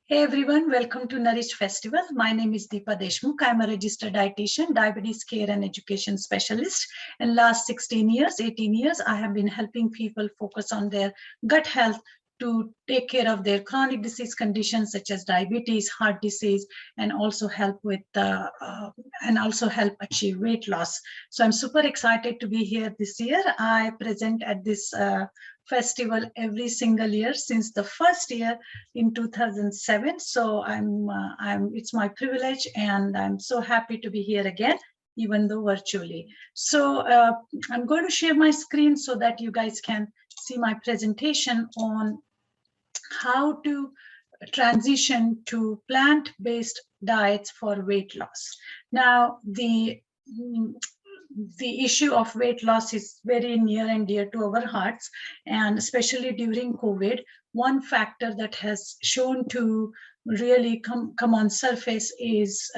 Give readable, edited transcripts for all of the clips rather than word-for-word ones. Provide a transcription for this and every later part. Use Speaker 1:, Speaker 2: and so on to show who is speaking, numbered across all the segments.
Speaker 1: Hey everyone, welcome to Nourished Festival. My name is Deepa Deshmukh. I'm a registered dietitian, diabetes care and education specialist. In last 16 years, 18 years, I have been helping people focus on their gut health to take care of their chronic disease conditions such as diabetes, heart disease, and also help achieve weight loss. So I'm super excited to be here this year. I present at this festival every single year since the first year in 2007. So it's my privilege, and I'm so happy to be here again, even though virtually. So I'm going to share my screen so that you guys can see my presentation on how to transition to plant-based diets for weight loss. Now, the issue of weight loss is very near and dear to our hearts, and especially during COVID, one factor that has shown to really come on surface is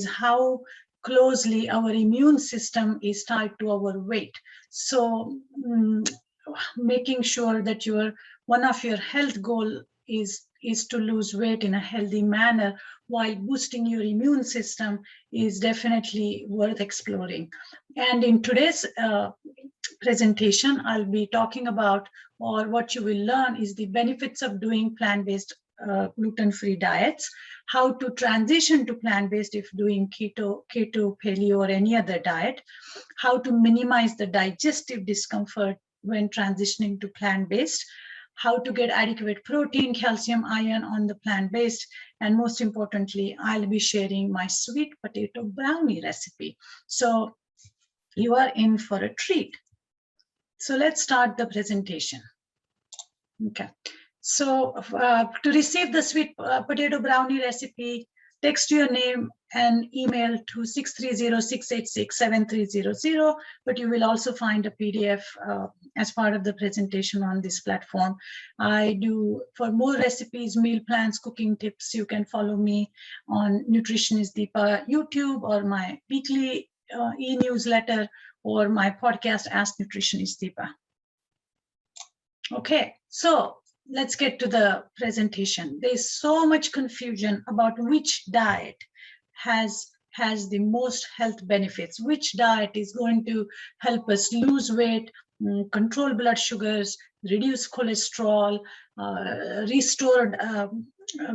Speaker 1: how closely our immune system is tied to our weight. So making sure that one of your health goal is to lose weight in a healthy manner while boosting your immune system is definitely worth exploring. And in today's presentation, I'll be talking about, or what you will learn is the benefits of doing plant-based gluten-free diets, how to transition to plant-based if doing keto, paleo, or any other diet, how to minimize the digestive discomfort when transitioning to plant-based, how to get adequate protein, calcium, iron on the plant-based, and most importantly, I'll be sharing my sweet potato brownie recipe. So you are in for a treat. So let's start the presentation. Okay. So to receive the sweet potato brownie recipe, text your name and email to 630-686-7300, but you will also find a PDF as part of the presentation on this platform. I do, for more recipes, meal plans, cooking tips, you can follow me on Nutritionist Deepa YouTube, or my weekly e-newsletter, or my podcast, Ask Nutritionist Deepa. Okay, so let's get to the presentation. There's so much confusion about which diet has the most health benefits, which diet is going to help us lose weight, control blood sugars, reduce cholesterol, restore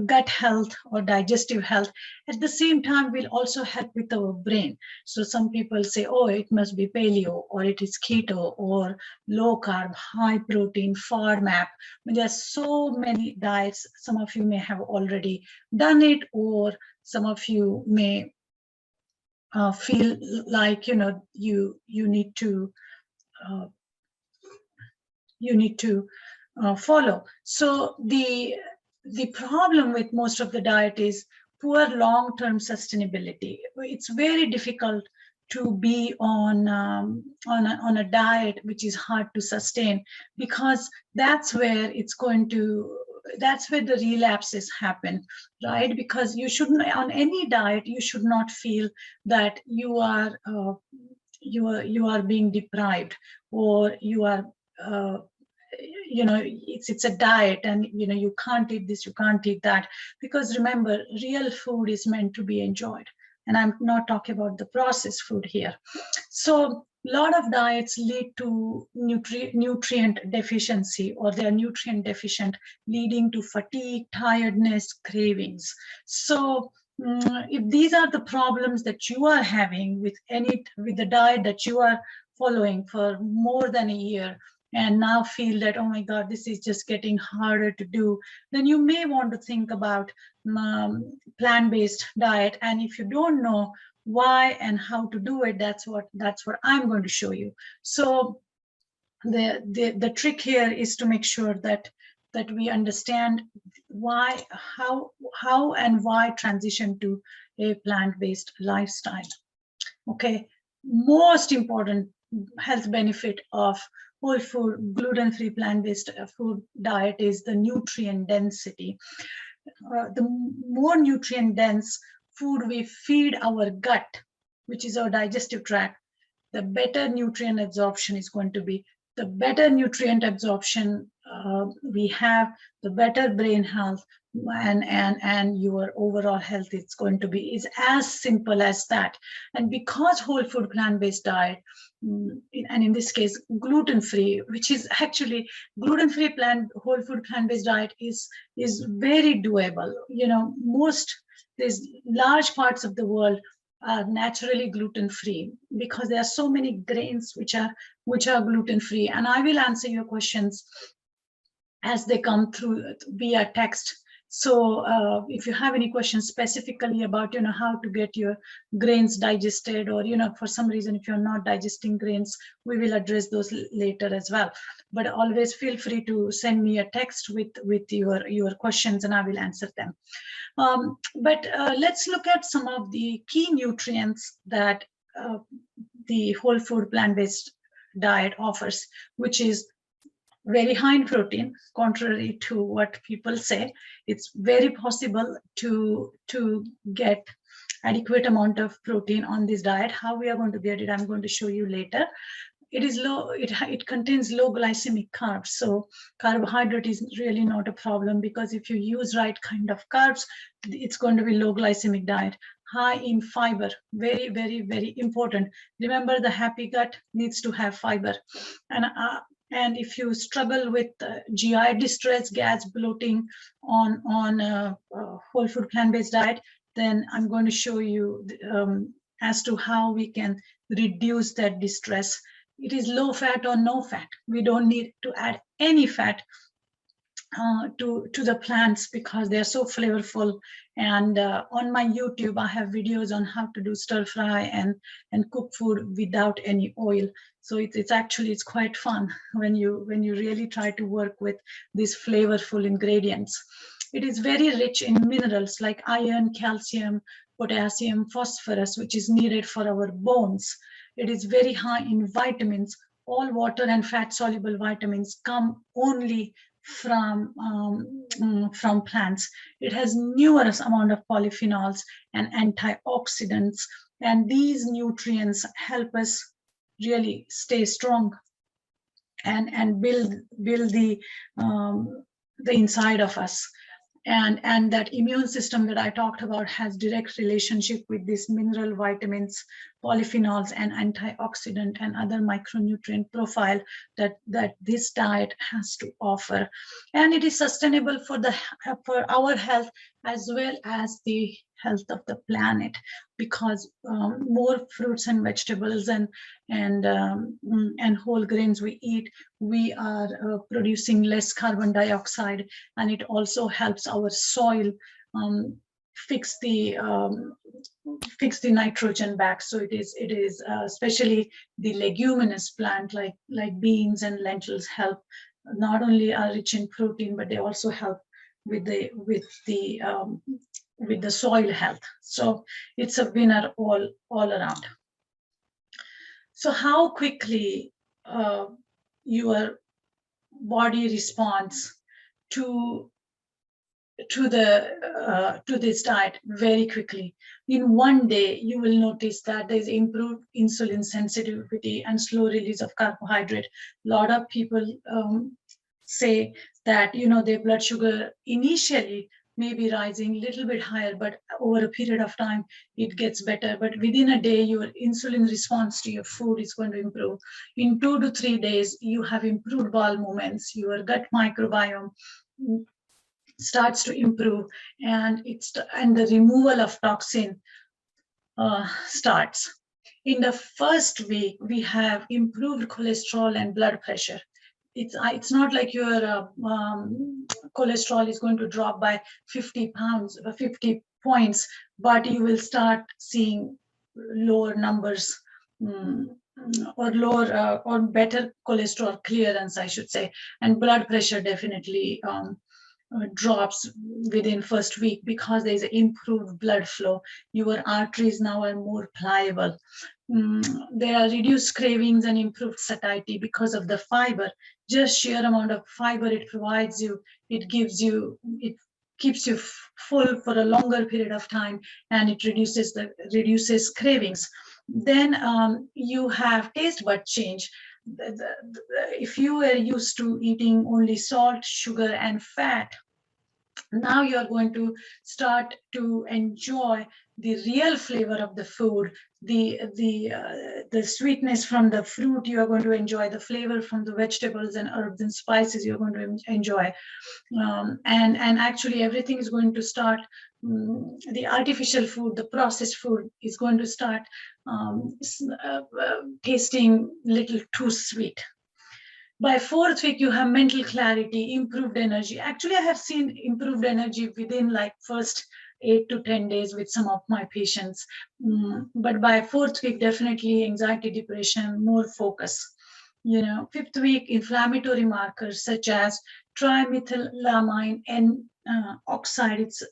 Speaker 1: gut health or digestive health. At the same time, will also help with our brain. So some people say, oh, it must be paleo, or it is keto, or low carb, high protein, FODMAP. There are so many diets. Some of you may have already done it, or some of you may feel like you need to follow. So the problem with most of the diet is poor long-term sustainability. It's very difficult to be on a diet which is hard to sustain, because that's where the relapses happen, right? Because you shouldn't, on any diet, you should not feel that you are being deprived, or you are it's a diet, and you can't eat this, you can't eat that. Because remember, real food is meant to be enjoyed, and I'm not talking about the processed food here. So a lot of diets lead to nutrient deficiency, or they are nutrient deficient, leading to fatigue, tiredness, cravings. So if these are the problems that you are having with the diet that you are following for more than a year, and now feel that, oh my God, this is just getting harder to do, then you may want to think about plant-based diet. And if you don't know why and how to do it, that's what I'm going to show you. So the trick here is to make sure that we understand how and why transition to a plant-based lifestyle. Okay, most important health benefit of whole food, gluten-free, plant-based food diet is the nutrient density. The more nutrient dense food we feed our gut, which is our digestive tract, the better nutrient absorption is going to be. The better nutrient absorption we have, the better brain health and your overall health is going to be. Is as simple as that. And because whole food plant-based diet, and in this case gluten-free, which is actually gluten-free whole food plant-based diet is very doable. You know, there's large parts of the world are naturally gluten-free because there are so many grains which are gluten-free. And I will answer your questions as they come through via text. So if you have any questions specifically about, you know, how to get your grains digested, or, you know, for some reason, if you're not digesting grains, we will address those later as well. But always feel free to send me a text with your questions and I will answer them. But let's look at some of the key nutrients that the whole food plant-based diet offers, which is very high in protein. Contrary to what people say, it's very possible to get adequate amount of protein on this diet. How we are going to get it, I'm going to show you later. It is low, it contains low glycemic carbs. So carbohydrate is really not a problem, because if you use right kind of carbs, it's going to be low glycemic diet. High in fiber, very, very, very important. Remember, the happy gut needs to have fiber. And if you struggle with GI distress, gas, bloating on whole food plant-based diet, then I'm going to show you as to how we can reduce that distress. It is low fat or no fat. We don't need to add any fat to the plants because they are so flavorful. And on my YouTube, I have videos on how to do stir fry and cook food without any oil. So it's quite fun when you really try to work with these flavorful ingredients. It is very rich in minerals like iron, calcium, potassium, phosphorus, which is needed for our bones. It is very high in vitamins. All water and fat soluble vitamins come only from plants. It has numerous amount of polyphenols and antioxidants, and these nutrients help us really stay strong and build the inside of us. And that immune system that I talked about has direct relationship with these mineral, vitamins, polyphenols, and antioxidant and other micronutrient profile that this diet has to offer. And it is sustainable for our health as well as the health of the planet, because more fruits and vegetables and whole grains we eat, we are producing less carbon dioxide, and it also helps our soil fix the nitrogen back. So it is especially the leguminous plant like beans and lentils help, not only are rich in protein, but they also help with the soil health. So it's a winner all around. So how quickly your body responds to this diet? Very quickly. In one day, you will notice that there's improved insulin sensitivity and slow release of carbohydrate. A lot of people say that, you know, their blood sugar initially may be rising a little bit higher, but over a period of time, it gets better. But within a day, your insulin response to your food is going to improve. In 2 to 3 days, you have improved bowel movements, your gut microbiome starts to improve, and the removal of toxin starts. In the first week, we have improved cholesterol and blood pressure. It's not like your cholesterol is going to drop by 50 points, but you will start seeing lower numbers or lower or better cholesterol clearance, I should say, and blood pressure definitely drops within first week because there is improved blood flow. Your arteries now are more pliable. There are reduced cravings and improved satiety because of the fiber. Just sheer amount of fiber it provides you, it keeps you full for a longer period of time, and it reduces cravings. Then you have taste bud change. if you were used to eating only salt, sugar, and fat, now you're going to start to enjoy the real flavor of the food, the sweetness from the fruit. You are going to enjoy the flavor from the vegetables and herbs and spices. You're going to enjoy, and actually everything is going to start. The artificial food, the processed food, is going to start tasting little too sweet. By 4th week, you have mental clarity, improved energy. Actually, I have seen improved energy within like first 8 to 10 days with some of my patients. But by 4th week, definitely anxiety, depression, more focus. 5th week, inflammatory markers such as trimethylamine and oxide, it's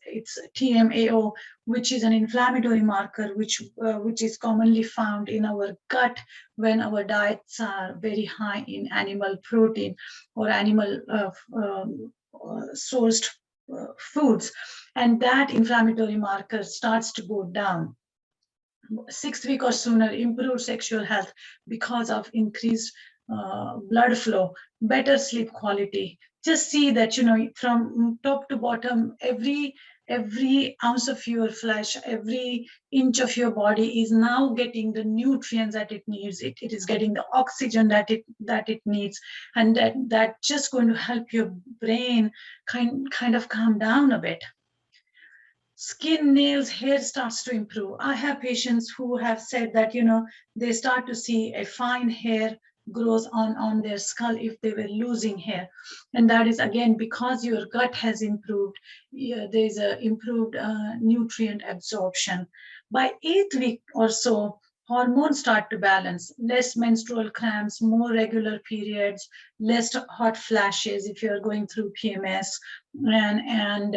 Speaker 1: TMAO, which is an inflammatory marker, which is commonly found in our gut when our diets are very high in animal protein or animal sourced foods, and that inflammatory marker starts to go down. 6th week or sooner, improved sexual health because of increased blood flow, better sleep quality. Just see that, from top to bottom, every ounce of your flesh, every inch of your body is now getting the nutrients that it needs. It is getting the oxygen that it needs, and that just going to help your brain kind of calm down a bit. Skin, nails, hair starts to improve. I have patients who have said that, they start to see a fine hair grows on their skull if they were losing hair. And that is, again, because your gut has improved. There's a improved nutrient absorption. By 8th week or so, hormones start to balance. Less menstrual cramps, more regular periods, less hot flashes if you're going through PMS, and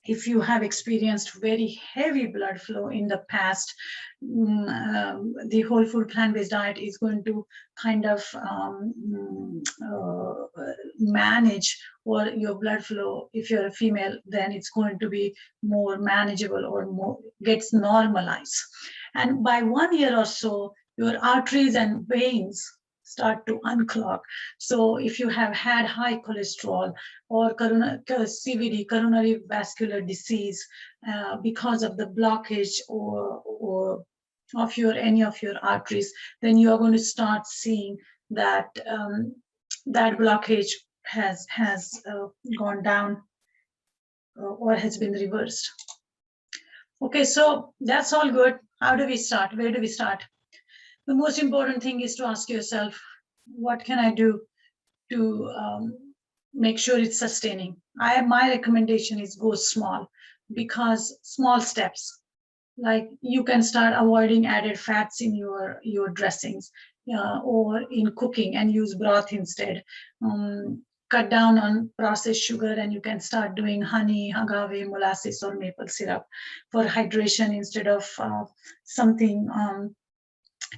Speaker 1: if you have experienced very heavy blood flow in the past, the whole food plant-based diet is going to kind of manage or your blood flow. If you're a female, then it's going to be more manageable or more gets normalized. And by 1 year or so, your arteries and veins start to unclog. So if you have had high cholesterol or CVD, coronary vascular disease, because of the blockage or of any of your arteries, then you are going to start seeing that that blockage has gone down or has been reversed. Okay, so that's all good. How do we start? Where do we start? The most important thing is to ask yourself, what can I do to make sure it's sustaining? My recommendation is go small, because small steps, like you can start avoiding added fats in your dressings or in cooking and use broth instead. Cut down on processed sugar, and you can start doing honey, agave, molasses, or maple syrup for hydration instead of something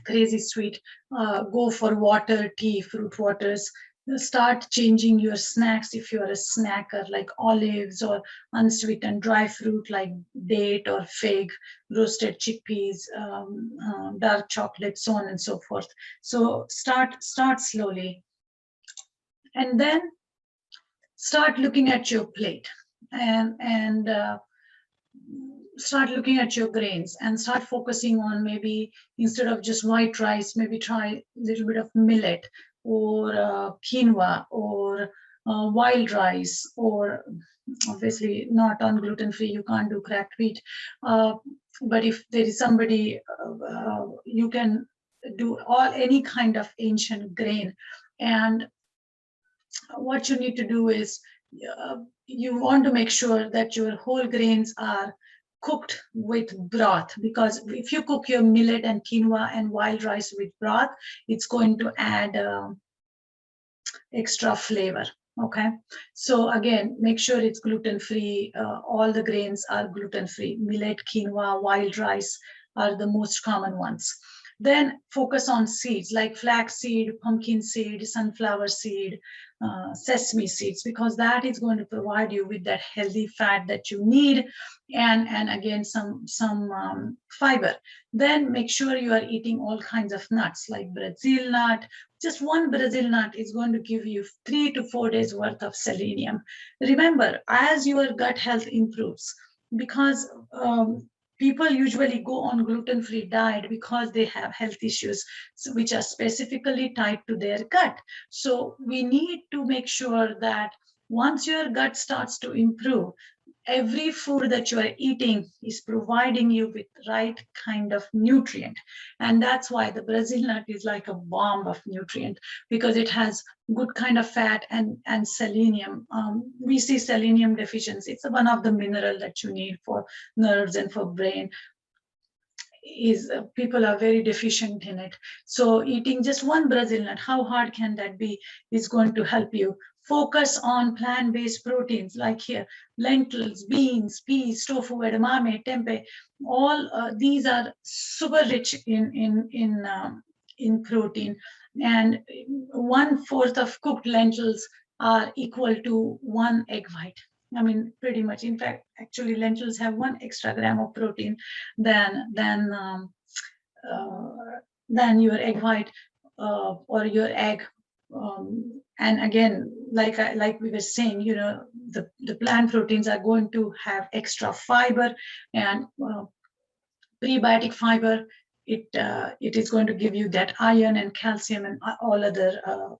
Speaker 1: crazy sweet. Go for water, tea, fruit waters. Start changing your snacks if you're a snacker, like olives or unsweetened dry fruit like date or fig, roasted chickpeas, dark chocolate, so on and so forth. So start slowly, and then start looking at your plate and start looking at your grains and start focusing on, maybe instead of just white rice, maybe try a little bit of millet or quinoa or wild rice, or obviously not on gluten-free, you can't do cracked wheat. But if there is somebody, you can do any kind of ancient grain. And what you need to do is you want to make sure that your whole grains are cooked with broth, because if you cook your millet and quinoa and wild rice with broth, it's going to add extra flavor. Okay, so again, make sure it's gluten-free. All the grains are gluten-free. Millet, quinoa, wild rice are the most common ones. Then focus on seeds like flax seed, pumpkin seed, sunflower seed, sesame seeds, because that is going to provide you with that healthy fat that you need, and again some fiber. Then make sure you are eating all kinds of nuts like Brazil nut. Just one Brazil nut is going to give you 3 to 4 days worth of selenium. Remember, as your gut health improves, because people usually go on gluten-free diet because they have health issues which are specifically tied to their gut. So we need to make sure that once your gut starts to improve, every food that you are eating is providing you with right kind of nutrient. And that's why the Brazil nut is like a bomb of nutrient, because it has good kind of fat and selenium. We see selenium deficiency. It's one of the mineral that you need for nerves and for brain. People are very deficient in it. So eating just one Brazil nut, how hard can that be, is going to help you. Focus on plant-based proteins like here, lentils, beans, peas, tofu, edamame, tempeh. All these are super rich in protein. And 1/4 of cooked lentils are equal to 1 egg white. I mean, pretty much. In fact, actually, lentils have 1 extra gram of protein than your egg white or your egg. And again, like we were saying, you know, the plant proteins are going to have extra fiber and prebiotic fiber. It is going to give you that iron and calcium and all other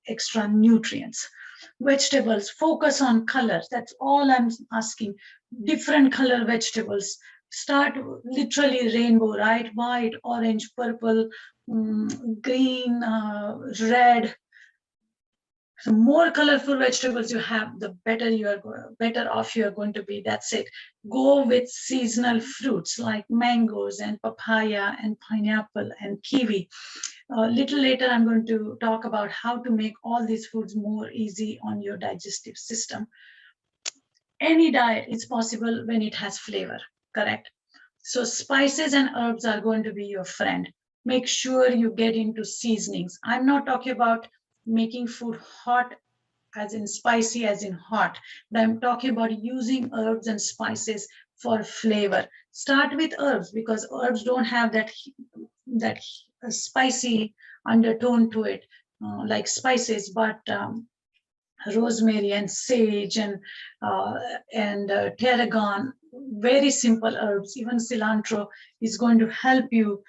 Speaker 1: extra nutrients. Vegetables, focus on colors. That's all I'm asking. Different color vegetables. Start literally rainbow, right? White, orange, purple, green, red. The more colorful vegetables you have, the better off you are going to be. That's it. Go with seasonal fruits like mangoes and papaya and pineapple and kiwi. A little later, I'm going to talk about how to make all these foods more easy on your digestive system. Any diet is possible when it has flavor, correct? So spices and herbs are going to be your friend. Make sure you get into seasonings. I'm not talking about making food hot as in spicy as in hot, but I'm talking about using herbs and spices for flavor. Start with herbs because herbs don't have that spicy undertone to it like spices, but rosemary and sage and tarragon, very simple herbs. Even cilantro is going to help you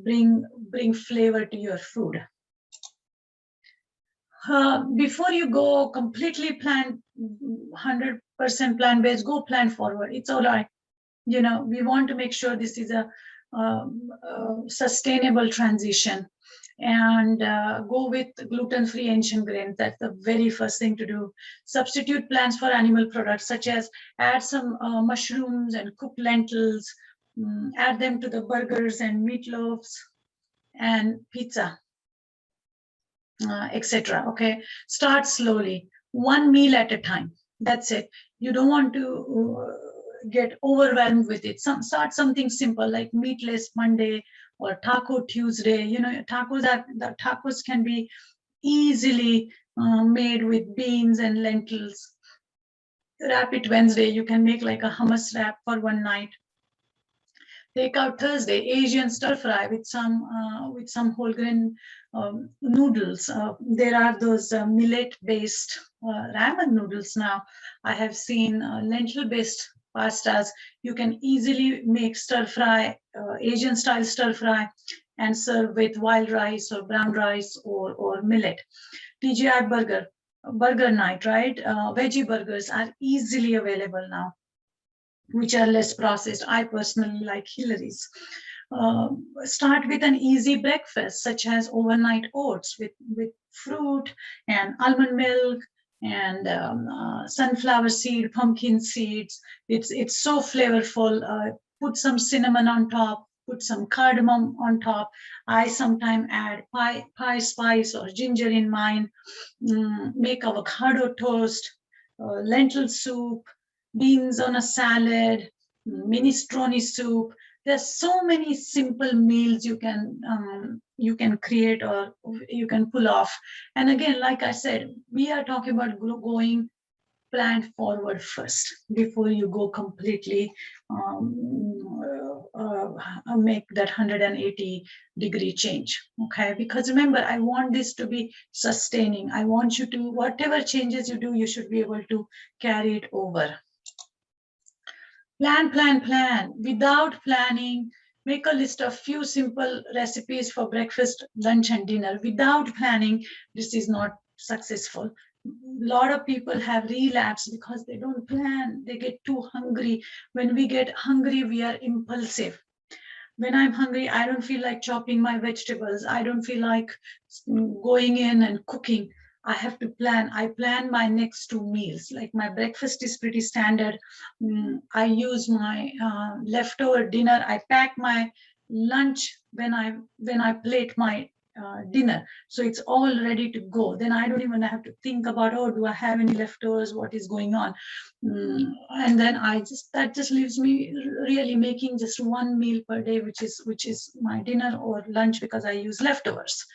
Speaker 1: bring flavor to your food. Before you go completely plant, 100% plant-based, go plant forward. It's all right. You know, we want to make sure this is a sustainable transition, and go with gluten-free ancient grains. That's the very first thing to do. Substitute plants for animal products, such as add some mushrooms and cooked lentils, add them to the burgers and meatloaves and pizza, etc. Okay, start slowly, one meal at a time. That's it. You don't want to get overwhelmed with it. Start something simple like meatless Monday or Taco Tuesday. You know, tacos can be easily made with beans and lentils. Wrap it Wednesday. You can make like a hummus wrap for one night. Take out Thursday, Asian stir fry with some whole grain noodles. There are those millet-based ramen noodles now. I have seen lentil-based pastas. You can easily make stir fry, Asian style stir fry, and serve with wild rice or brown rice or millet. TGI burger night, right? Veggie burgers are easily available now, which are less processed. I personally like Hillary's. Start with an easy breakfast, such as overnight oats with fruit and almond milk and sunflower seed, pumpkin seeds. It's so flavorful. Put some cinnamon on top, put some cardamom on top. I sometimes add pie spice or ginger in mine. Make avocado toast, lentil soup, beans on a salad, minestrone soup. There's so many simple meals you can create or you can pull off. And again, like I said, we are talking about going plant forward first before you go completely make that 180-degree change. Okay, because remember, I want this to be sustaining. I want you to, whatever changes you do, you should be able to carry it over. Plan, plan, plan. Without planning, make a list of few simple recipes for breakfast, lunch, and dinner. Without planning, this is not successful. A lot of people have relapse because they don't plan. They get too hungry. When we get hungry, we are impulsive. When I'm hungry, I don't feel like chopping my vegetables. I don't feel like going in and cooking. I have to plan. I plan my next 2 meals. Like my breakfast is pretty standard. I use my leftover dinner. I pack my lunch when I plate my dinner, so it's all ready to go. Then I don't even have to think about, oh, do I have any leftovers? What is going on? And then that just leaves me really making just 1 meal per day, which is my dinner or lunch, because I use leftovers.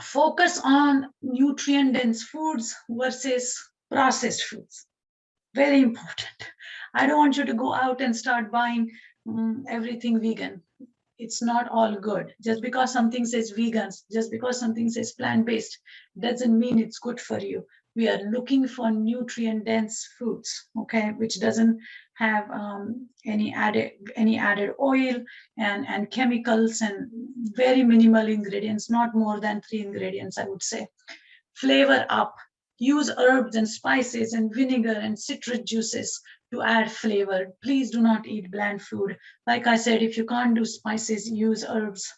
Speaker 1: Focus on nutrient dense foods versus processed foods. Very important. I don't want you to go out and start buying everything vegan. It's not all good. Just because something says vegans, just because something says plant-based, doesn't mean it's good for you. We are looking for nutrient-dense foods, okay, which doesn't have any added oil and chemicals, and very minimal ingredients, not more than 3 ingredients, I would say. Flavor up. Use herbs and spices and vinegar and citrus juices to add flavor. Please do not eat bland food. Like I said, if you can't do spices, use herbs.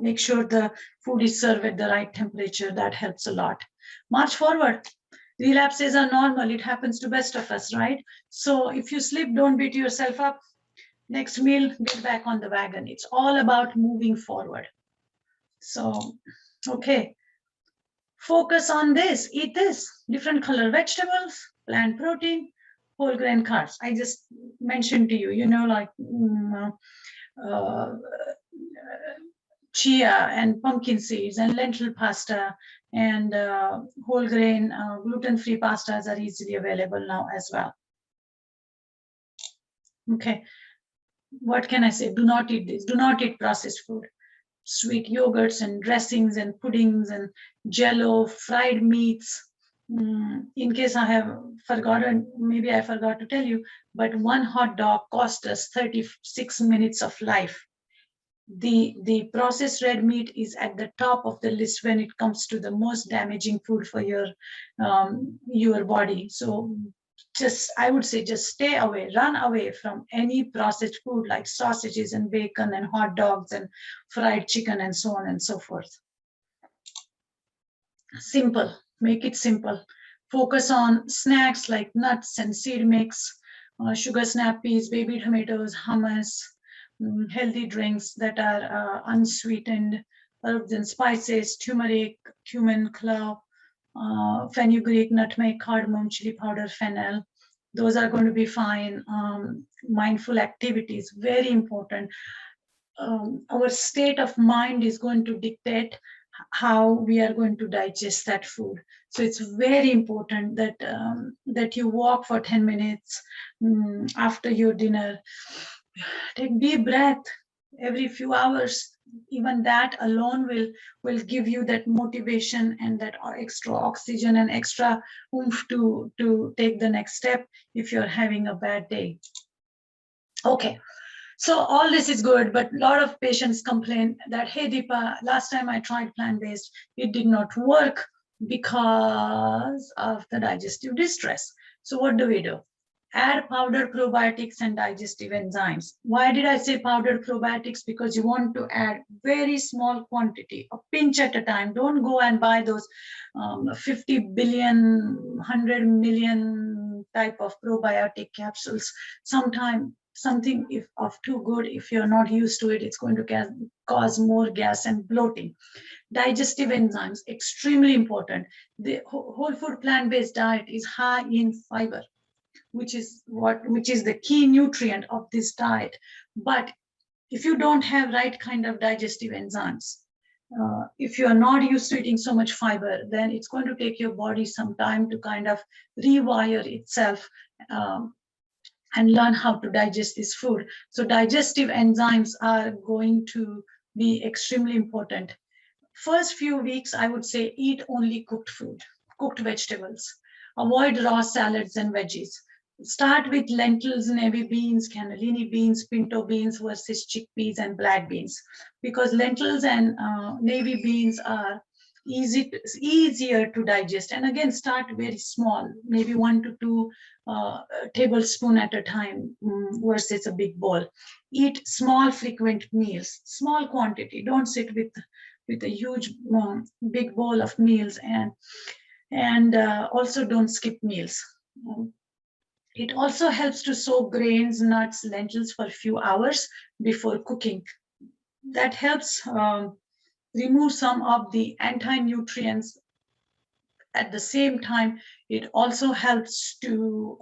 Speaker 1: Make sure the food is served at the right temperature. That helps a lot. March forward. Relapses are normal. It happens to best of us, right? So if you slip, don't beat yourself up. Next meal, get back on the wagon. It's all about moving forward. So, okay. Focus on this, eat this, different color vegetables, plant protein, whole grain carbs. I just mentioned to you, like chia and pumpkin seeds and lentil pasta and whole grain gluten-free pastas are easily available now as well. Okay, what can I say? Do not eat this. Do not eat processed food. Sweet yogurts and dressings and puddings and jello, fried meats. In case I have forgotten, maybe I forgot to tell you, but 1 hot dog cost us 36 minutes of life. The processed red meat is at the top of the list when it comes to the most damaging food for your body. So I would say just stay away, run away from any processed food like sausages and bacon and hot dogs and fried chicken and so on and so forth. Simple, make it simple. Focus on snacks like nuts and seed mix, sugar snap peas, baby tomatoes, hummus, healthy drinks that are unsweetened, herbs and spices, turmeric, cumin, clove, fenugreek, nutmeg, cardamom, chili powder, fennel. Those are going to be fine. Mindful activities, very important. Our state of mind is going to dictate how we are going to digest that food. So it's very important that that you walk for 10 minutes after your dinner. Take deep breath every few hours. Even that alone will give you that motivation and that extra oxygen and extra oomph to take the next step if you're having a bad day. Okay. So all this is good, but a lot of patients complain that, hey, Deepa, last time I tried plant-based, it did not work because of the digestive distress. So what do? Add powdered probiotics and digestive enzymes. Why did I say powdered probiotics? Because you want to add very small quantity, a pinch at a time. Don't go and buy those 50 billion, 100 million type of probiotic capsules. Something of too good, if you're not used to it, it's going to cause more gas and bloating. Digestive enzymes, extremely important. The whole food plant-based diet is high in fiber. which is the key nutrient of this diet. But if you don't have right kind of digestive enzymes, if you are not used to eating so much fiber, then it's going to take your body some time to kind of rewire itself and learn how to digest this food. So digestive enzymes are going to be extremely important. First few weeks, I would say eat only cooked food, cooked vegetables. Avoid raw salads and veggies. Start with lentils, navy beans, cannellini beans, pinto beans versus chickpeas and black beans, because lentils and navy beans are easier to digest. And again, start very small, maybe 1 to 2 tablespoon at a time versus a big bowl. Eat small, frequent meals, small quantity. Don't sit with a huge big bowl of meals, and also don't skip meals. It also helps to soak grains, nuts, lentils for a few hours before cooking. That helps remove some of the anti-nutrients. At the same time, it also helps to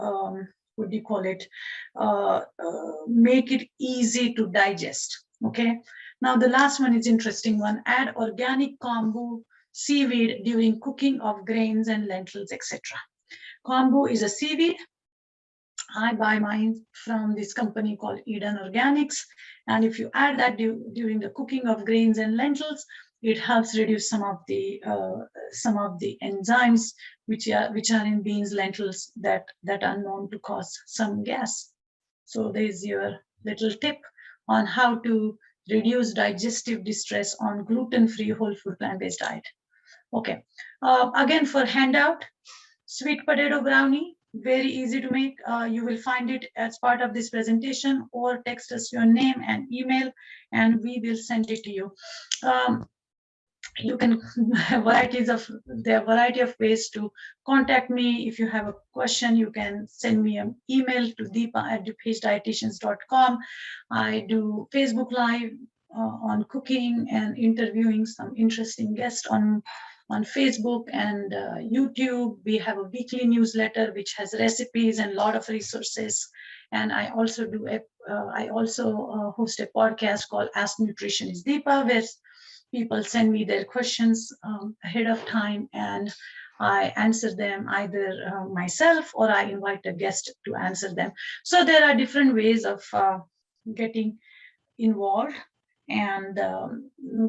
Speaker 1: what do you call it, make it easy to digest. Okay, now the last one is interesting one. Add organic kombu seaweed during cooking of grains and lentils, etc. Kombu is a seaweed. I buy mine from this company called Eden Organics, and if you add that during the cooking of grains and lentils, it helps reduce some of the enzymes which are in beans, lentils that are known to cause some gas. So there's your little tip on how to reduce digestive distress on gluten-free whole food plant-based diet. Okay, again for handout, sweet potato brownie, very easy to make. You will find it as part of this presentation, or text us your name and email and we will send it to you. You can have there are a variety of ways to contact me. If you have a question, you can send me an email to deepa@dupagedietitians.com. I do Facebook Live on cooking and interviewing some interesting guests on Facebook and YouTube. We have a weekly newsletter which has recipes and a lot of resources. And I also host a podcast called Ask Nutritionist Deepa, where people send me their questions ahead of time, and I answer them either myself or I invite a guest to answer them. So there are different ways of getting involved and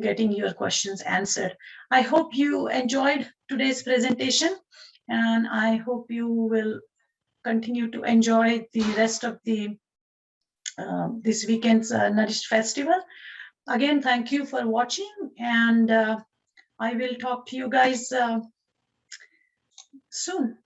Speaker 1: getting your questions answered. I hope you enjoyed today's presentation, and I hope you will continue to enjoy the rest of the this weekend's Nourished Festival. Again, thank you for watching, and I will talk to you guys soon.